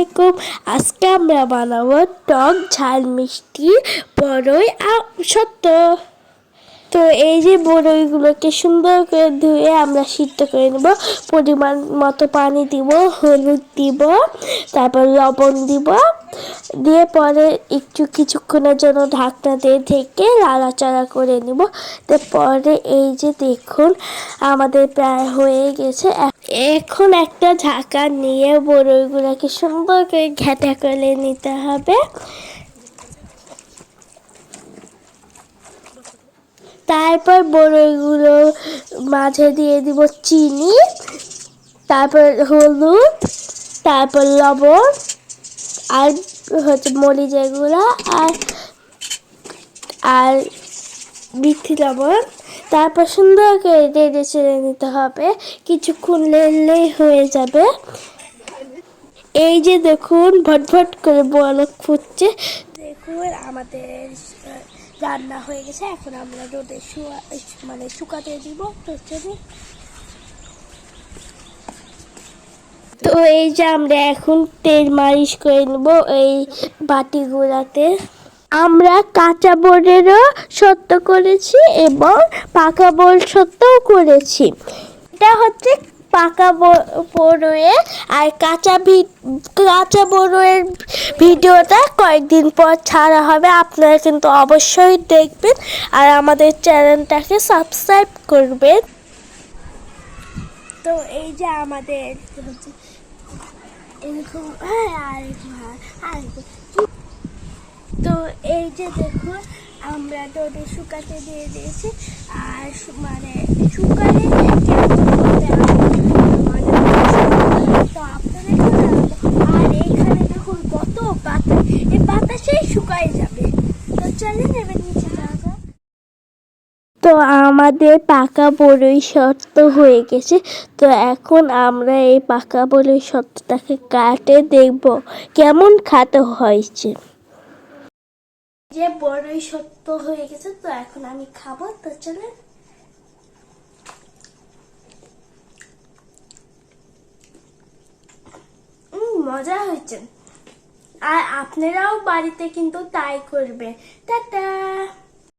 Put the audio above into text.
আলাইকুম। আজকে আমরা বানাবো টক ঝাল মিষ্টি বড়ই সত্য। তো এই যে বড়ইগুলোকে সুন্দর করে ধুয়ে আমরা সিদ্ধ করে নেব। পরিমাণ মতো পানি দিব, হলুদ দিব, তারপর লবণ দিব, দিয়ে পরে একটু কিছুক্ষণের জন্য ঢাকনা দিয়ে ঢেকে নাড়াচাড়া করে নেব। পরে এই যে দেখুন আমাদের প্রায় হয়ে গেছে। এখন একটা ঝাঁকা নিয়ে বড়ইগুলোকে সুন্দর করে ঘেঁটা করে নিতে হবে। তারপর বড়ইগুলো মাঝে দিয়ে দিব চিনি, তারপর হলুদ, তারপর লবণ আর মরিচের গুঁড়া আর বিথি লবণ। তারপর সুন্দর করে নেড়ে চেড়ে নিতে হবে। কিছুক্ষণ নেড়লেই হয়ে যাবে। এই যে দেখুন ভটভট করে বলক ফুটছে। দেখুন আমাদের রান্না হয়ে গেছে। এখন আমরা রোদে শুকাতে দিব। তো এই যে আমরা এখন তেল মালিশ করে নেব এই বাটিগুলাতে। আমরা কাঁচা বোর্ডেরও সত্য করেছি এবং পাকা বোর্ড সত্যও করেছি। এটা হচ্ছে পাকা বড়ইয়ের আর কাঁচা বড়ইয়ের ভিডিওটা কয়েকদিন পর ছাড়া হবে। আপনারা কিন্তু অবশ্যই দেখবেন আর আমাদের চ্যানেলটাকে সাবস্ক্রাইব করবেন। তো এই যে আমাদের হচ্ছে এরকম তো এই যে দেখুন আমরা রোদে শুকাতে দিয়ে দিয়েছি। আর শুকালে তো আপনাদের আর এইখানে দেখুন কত বাতাস, এই বাতাসেই শুকাই যাবে। তো চলেন এবার নিচে যাওয়া যাক। তো আমাদের পাকা বড়ই শক্ত হয়ে গেছে। তো এখন আমরা এই পাকা বড়ই শক্তটাকে কাটে দেখব কেমন খাটো হয়েছে। যে বড়ই শক্ত হয়ে গেছে, তো এখন আমি খাবো। তো চলেন। মজা হয়েছে। আর আপনারাও বাড়িতে কিন্তু তাই করবেন। টাটা।